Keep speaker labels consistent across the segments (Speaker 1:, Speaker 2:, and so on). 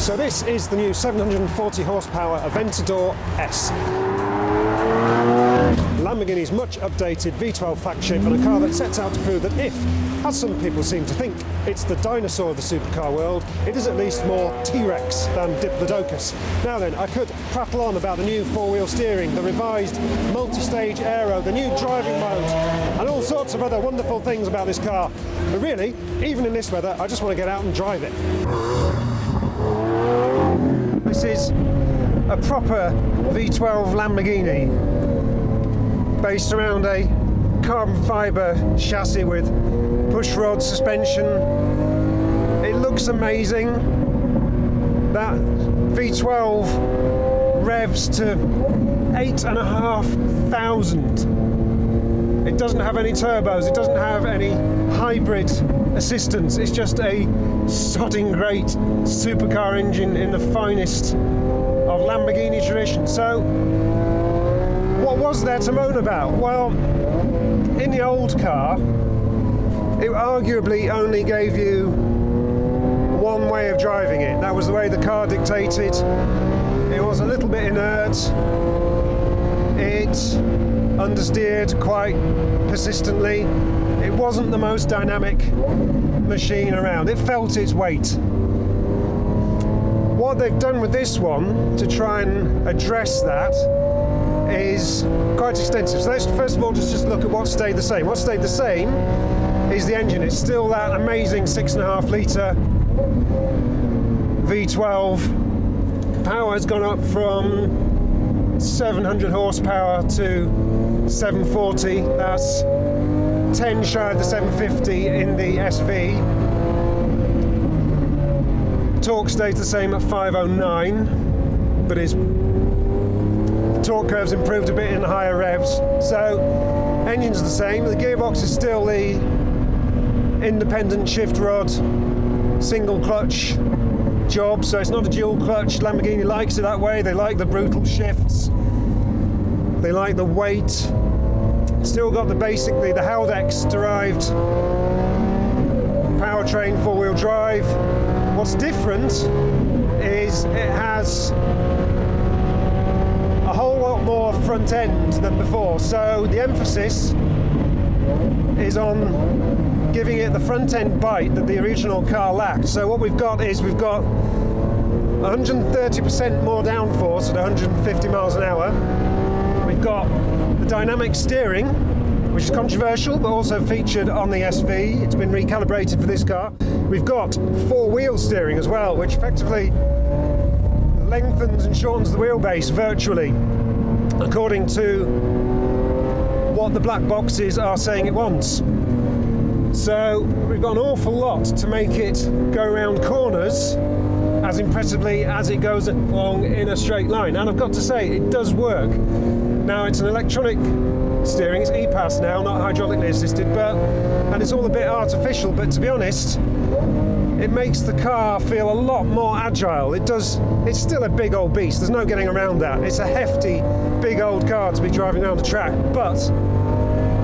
Speaker 1: So this is the new 740 horsepower Aventador S. Lamborghini's much updated V12 flagship, and a car that sets out to prove that if, as some people seem to think, it's the dinosaur of the supercar world, it is at least more T-Rex than Diplodocus. Now then, I could prattle on about the new four-wheel steering, the revised multi-stage aero, the new driving mode, and all sorts of other wonderful things about this car. But really, even in this weather, I just want to get out and drive it. This is a proper V12 Lamborghini, based around a carbon fibre chassis with pushrod suspension. It looks amazing. That V12 revs to 8,500. It doesn't have any turbos, it doesn't have any hybrid assistance. It's just a sodding great supercar engine in the finest of Lamborghini tradition. So what was there to moan about? Well, in the old car, it arguably only gave you one way of driving it. That was the way the car dictated. It was a little bit inert. It understeered quite persistently. It wasn't the most dynamic machine around. It felt its weight. What they've done with this one to try and address that is quite extensive. So let's first of all just look at what stayed the same. What stayed the same is the engine. It's still that amazing 6.5 litre V12. Power has gone up from 700 horsepower to 740. That's 10 shy of the 750 in the SV. Torque stays the same at 509, but its torque curve's improved a bit in the higher revs. So engine's the same. The gearbox is still the independent shift rod, single clutch job. So it's not a dual clutch. Lamborghini likes it that way. They like the brutal shifts. They like the weight. Still got basically the Haldex derived powertrain, four-wheel drive. What's different is it has a whole lot more front end than before. So the emphasis is on giving it the front end bite that the original car lacked. So what we've got 130% more downforce at 150 miles an hour. We've got the dynamic steering, which is controversial, but also featured on the SV. It's been recalibrated for this car. We've got four-wheel steering as well, which effectively lengthens and shortens the wheelbase virtually, according to what the black boxes are saying it wants. So we've got an awful lot to make it go around corners as impressively as it goes along in a straight line. And I've got to say, it does work. Now, it's an electronic steering, it's e-pass now, not hydraulically assisted, and it's all a bit artificial, but to be honest, it makes the car feel a lot more agile. It's still a big old beast, there's no getting around that. It's a hefty, big old car to be driving around the track, but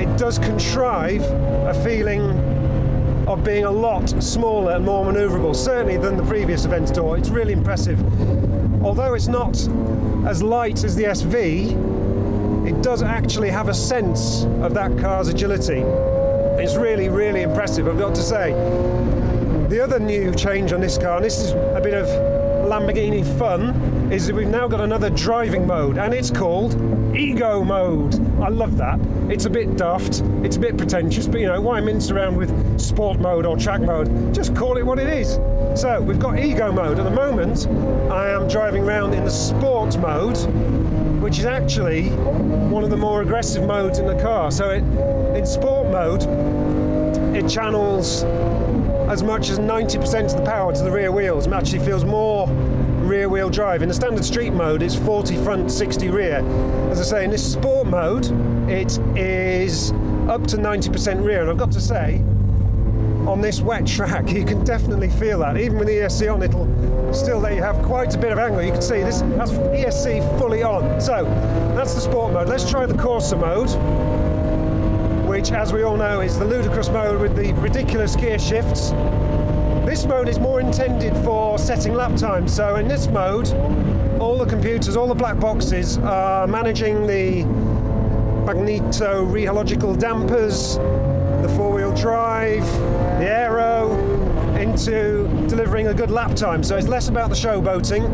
Speaker 1: it does contrive a feeling of being a lot smaller and more manoeuvrable, certainly than the previous Aventador. It's really impressive. Although it's not as light as the SV, it does actually have a sense of that car's agility. It's really, really impressive, I've got to say. The other new change on this car, and this is a bit of Lamborghini fun, is that we've now got another driving mode, and it's called Ego Mode. I love that. It's a bit daft, it's a bit pretentious, but why mince around with Sport Mode or Track Mode? Just call it what it is. So we've got Ego Mode. At the moment, I am driving around in the Sport Mode, which is actually one of the more aggressive modes in the car. So in Sport Mode, it channels as much as 90% of the power to the rear wheels. It actually feels more rear-wheel drive. In the standard street mode, it's 40 front, 60 rear. As I say, in this Sport Mode, it is up to 90% rear. And I've got to say, on this wet track, you can definitely feel that. Even with the ESC on, it'll still let you have quite a bit of angle. You can see that's ESC fully on. So that's the Sport Mode. Let's try the Corsa Mode, which, as we all know, is the ludicrous mode with the ridiculous gear shifts. This mode is more intended for setting lap times. So in this mode, all the computers, all the black boxes are managing the magneto-rheological dampers, the four-wheel drive, the aero, into delivering a good lap time. So it's less about the showboating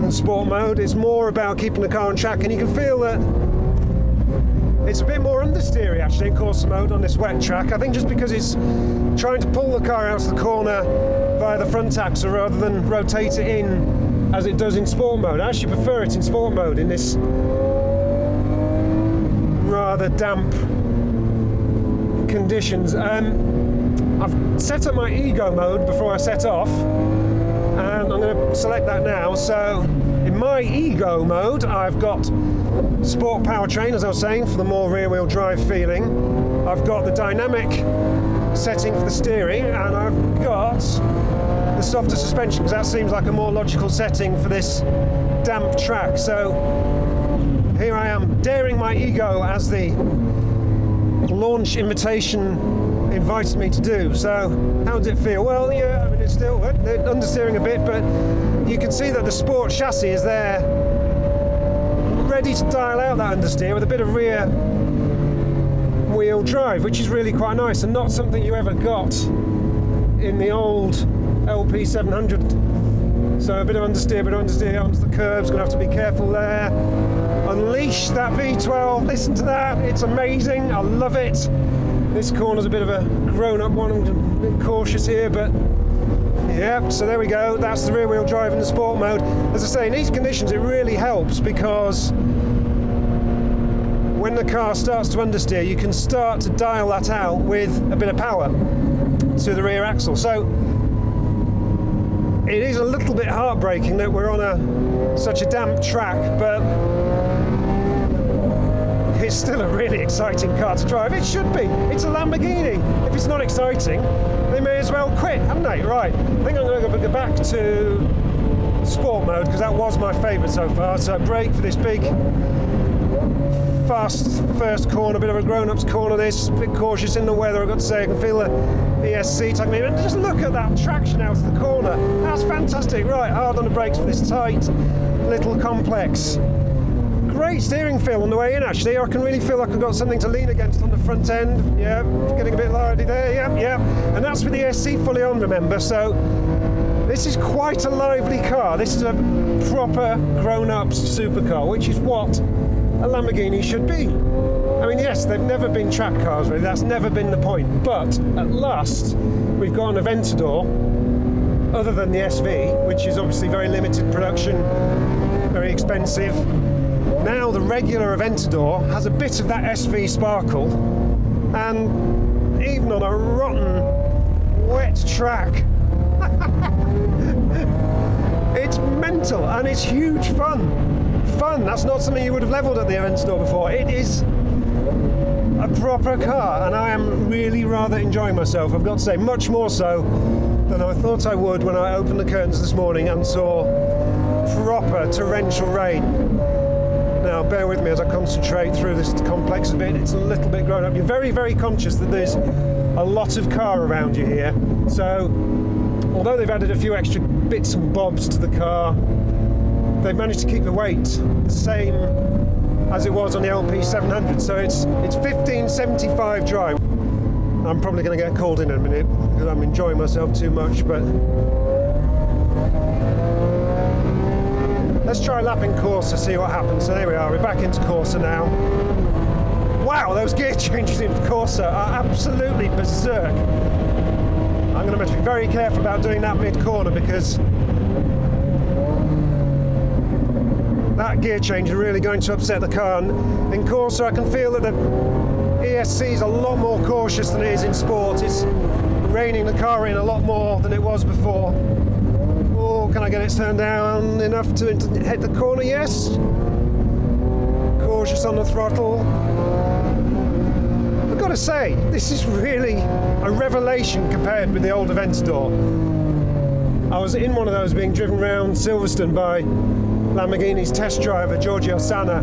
Speaker 1: than sport mode. It's more about keeping the car on track, and you can feel that it's a bit more understeery actually in Corsa mode on this wet track. I think just because it's trying to pull the car out of the corner via the front axle rather than rotate it in as it does in sport mode. I actually prefer it in sport mode in this rather damp conditions. I've set up my ego mode before I set off, and I'm going to select that now. So in my ego mode, I've got sport powertrain, as I was saying, for the more rear-wheel drive feeling. I've got the dynamic setting for the steering, and I've got the softer suspension, because that seems like a more logical setting for this damp track. So here I am, daring my ego as the launch invitation invited me to do. So how does it feel? Well, yeah, I mean, it's still understeering a bit, but you can see that the sport chassis is there ready to dial out that understeer with a bit of rear wheel drive, which is really quite nice and not something you ever got in the old LP700. So a bit of understeer onto the curbs, gonna have to be careful there. Unleash that V12, listen to that, it's amazing, I love it. This corner's a bit of a grown-up one, I'm a bit cautious here, but yep, so there we go, that's the rear wheel drive in the sport mode. As I say, in these conditions it really helps, because when the car starts to understeer, you can start to dial that out with a bit of power to the rear axle. So it is a little bit heartbreaking that we're on such a damp track, but it's still a really exciting car to drive. It should be. It's a Lamborghini. If it's not exciting, they may as well quit, haven't they? Right, I think I'm going to go back to sport mode, because that was my favourite so far. So brake for this big, fast first corner, bit of a grown-up's corner this, a bit cautious in the weather, I've got to say. I can feel the ESC tugging me in. Just look at that traction out of the corner. That's fantastic. Right, hard on the brakes for this tight little complex. Great steering feel on the way in, actually. I can really feel like I've got something to lean against on the front end. Yeah, getting a bit lardy there. Yeah. And that's with the ESC fully on, remember. So this is quite a lively car. This is a proper grown-up supercar, which is what a Lamborghini should be. I mean, yes, they've never been track cars, really. That's never been the point. But at last, we've got an Aventador, other than the SV, which is obviously very limited production, very expensive. Now the regular Aventador has a bit of that SV sparkle, and even on a rotten, wet track, it's mental and it's huge fun. That's not something you would have levelled at the Aventador before. It is a proper car, and I am really rather enjoying myself. I've got to say, much more so than I thought I would when I opened the curtains this morning and saw proper torrential rain. Now, bear with me as I concentrate through this complex a bit. It's a little bit grown up. You're very, very conscious that there's a lot of car around you here. So, although they've added a few extra bits and bobs to the car, they've managed to keep the weight the same as it was on the LP700. So it's 1575 dry. I'm probably going to get called in a minute because I'm enjoying myself too much, but let's try lapping Corsa, see what happens. So there we are, we're back into Corsa now. Wow, those gear changes in Corsa are absolutely berserk. I'm going to have to be very careful about doing that mid-corner, because that gear change is really going to upset the car. And in Corsa, I can feel that the ESC is a lot more cautious than it is in sport. It's reining the car in a lot more than it was before. Oh, can I get it turned down enough to hit the corner? Yes. Cautious on the throttle. I've got to say, this is really a revelation compared with the old Aventador. I was in one of those being driven around Silverstone by Lamborghini's test driver, Giorgio Sanna,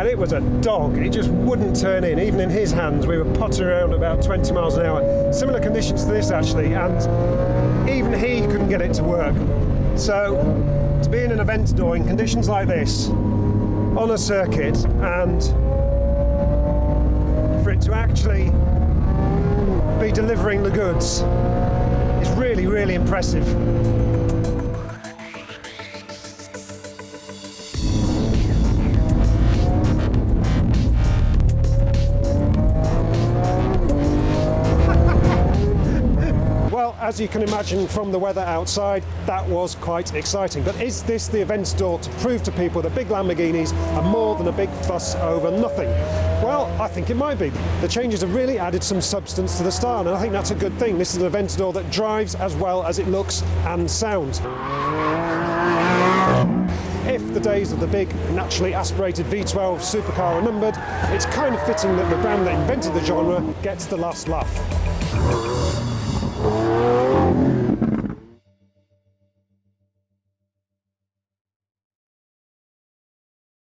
Speaker 1: and it was a dog. It just wouldn't turn in. Even in his hands, we were pottering around about 20 miles an hour. Similar conditions to this, actually, and even he couldn't get it to work. So, to be in an Aventador in conditions like this, on a circuit, and for it to actually be delivering the goods is really, really impressive. Well, as you can imagine from the weather outside, that was quite exciting. But is this the Aventador to prove to people that big Lamborghinis are more than a big fuss over nothing? Well, I think it might be. The changes have really added some substance to the style, and I think that's a good thing. This is an Aventador that drives as well as it looks and sounds. If the days of the big, naturally aspirated V12 supercar are numbered, it's kind of fitting that the brand that invented the genre gets the last laugh.